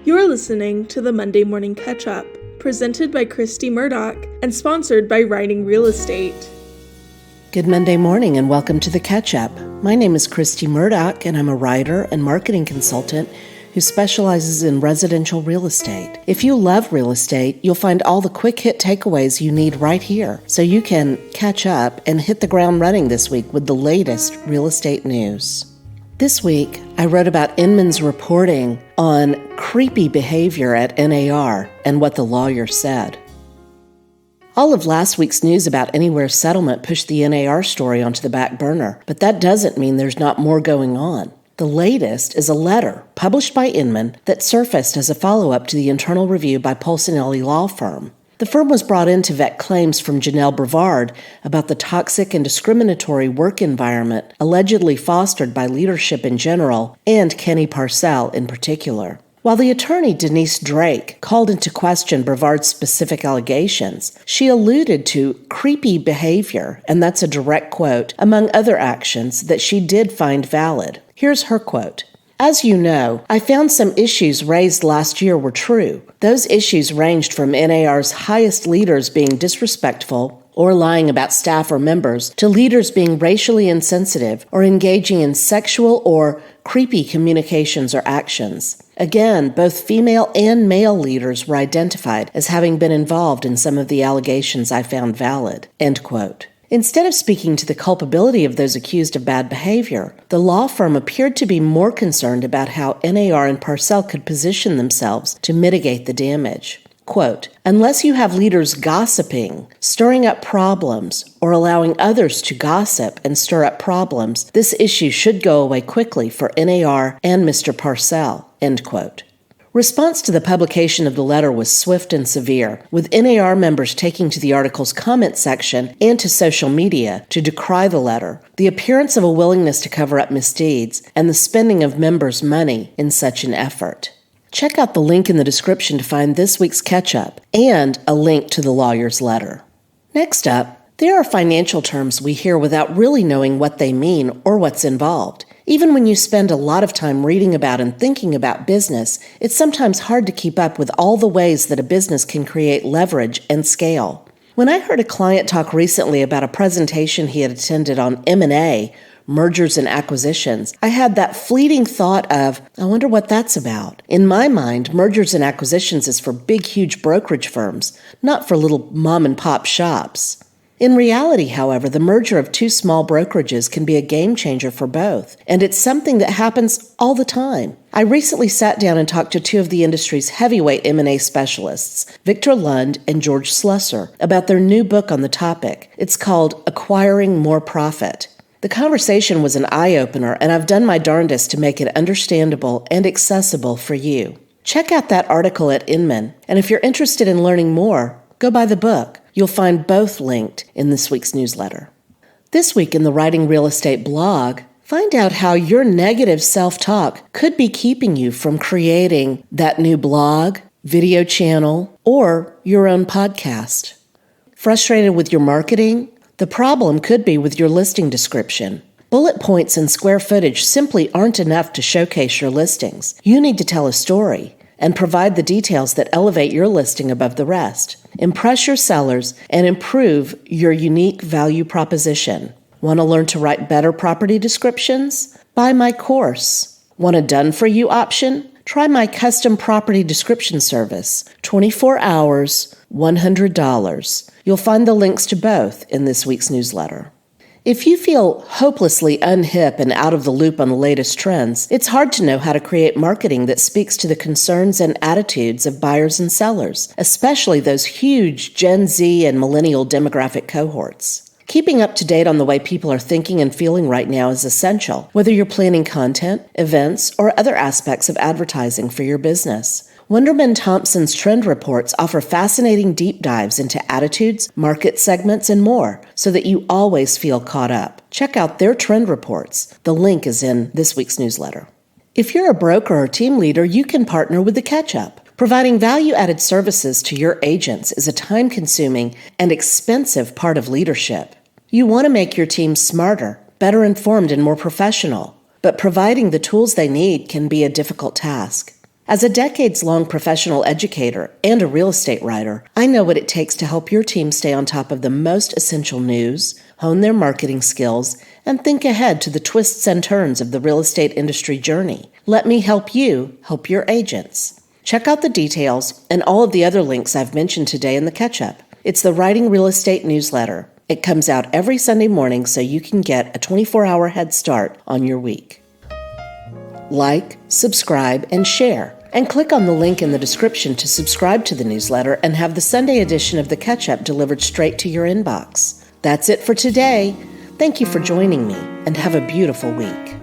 You're listening to the Monday Morning Ketchup, presented by Christy Murdoch and sponsored by Writing Real Estate. Good Monday morning and welcome to the Ketchup. My name is Christy Murdoch and I'm a writer and marketing consultant who specializes in residential real estate. If you love real estate, you'll find all the quick hit takeaways you need right here so you can catch up and hit the ground running this week with the latest real estate news. This week, I wrote about Inman's reporting on creepy behavior at NAR and what the lawyer said. All of last week's news about Anywhere's settlement pushed the NAR story onto the back burner, but that doesn't mean there's not more going on. The latest is a letter published by Inman that surfaced as a follow-up to the internal review by Polsinelli Law Firm. The firm was brought in to vet claims from Janelle Brevard about the toxic and discriminatory work environment allegedly fostered by leadership in general and Kenny Parcell in particular. While the attorney Denise Drake called into question Brevard's specific allegations, she alluded to creepy behavior, and that's a direct quote, among other actions that she did find valid. Here's her quote. As you know, I found some issues raised last year were true. Those issues ranged from NAR's highest leaders being disrespectful or lying about staff or members to leaders being racially insensitive or engaging in sexual or creepy communications or actions. Again, both female and male leaders were identified as having been involved in some of the allegations I found valid. End quote. Instead of speaking to the culpability of those accused of bad behavior, the law firm appeared to be more concerned about how NAR and Parcell could position themselves to mitigate the damage. Quote, unless you have leaders gossiping, stirring up problems, or allowing others to gossip and stir up problems, this issue should go away quickly for NAR and Mr. Parcell, end quote. Response to the publication of the letter was swift and severe, with NAR members taking to the article's comment section and to social media to decry the letter, the appearance of a willingness to cover up misdeeds, and the spending of members' money in such an effort. Check out the link in the description to find this week's catch-up and a link to the lawyer's letter. Next up, there are financial terms we hear without really knowing what they mean or what's involved. Even when you spend a lot of time reading about and thinking about business, it's sometimes hard to keep up with all the ways that a business can create leverage and scale. When I heard a client talk recently about a presentation he had attended on M&A, mergers and acquisitions, I had that fleeting thought of, I wonder what that's about. In my mind, mergers and acquisitions is for big, huge brokerage firms, not for little mom-and-pop shops. In reality, however, the merger of two small brokerages can be a game changer for both, and it's something that happens all the time. I recently sat down and talked to two of the industry's heavyweight M&A specialists, Victor Lund and George Slusser, about their new book on the topic. It's called Acquiring More Profit. The conversation was an eye-opener, and I've done my darndest to make it understandable and accessible for you. Check out that article at Inman, and if you're interested in learning more, go buy the book. You'll find both linked in this week's newsletter. This week in the Writing Real Estate blog, find out how your negative self-talk could be keeping you from creating that new blog, video channel, or your own podcast. Frustrated with your marketing? The problem could be with your listing description. Bullet points and square footage simply aren't enough to showcase your listings. You need to tell a story and provide the details that elevate your listing above the rest. Impress your sellers and improve your unique value proposition. Want to learn to write better property descriptions? Buy my course. Want a done-for-you option? Try my custom property description service. 24 hours, $100. You'll find the links to both in this week's newsletter. If you feel hopelessly unhip and out of the loop on the latest trends, it's hard to know how to create marketing that speaks to the concerns and attitudes of buyers and sellers, especially those huge Gen Z and millennial demographic cohorts. Keeping up to date on the way people are thinking and feeling right now is essential, whether you're planning content, events, or other aspects of advertising for your business. Wunderman Thompson's trend reports offer fascinating deep dives into attitudes, market segments, and more, so that you always feel caught up. Check out their trend reports. The link is in this week's newsletter. If you're a broker or team leader, you can partner with the Ketchup. Providing value-added services to your agents is a time-consuming and expensive part of leadership. You want to make your team smarter, better informed, and more professional, but providing the tools they need can be a difficult task. As a decades-long professional educator and a real estate writer, I know what it takes to help your team stay on top of the most essential news, hone their marketing skills, and think ahead to the twists and turns of the real estate industry journey. Let me help you help your agents. Check out the details and all of the other links I've mentioned today in the Ketchup. It's the Writing Real Estate newsletter. It comes out every Sunday morning so you can get a 24-hour head start on your week. Like, subscribe, and share. And click on the link in the description to subscribe to the newsletter and have the Sunday edition of the Ketchup delivered straight to your inbox. That's it for today. Thank you for joining me, and have a beautiful week.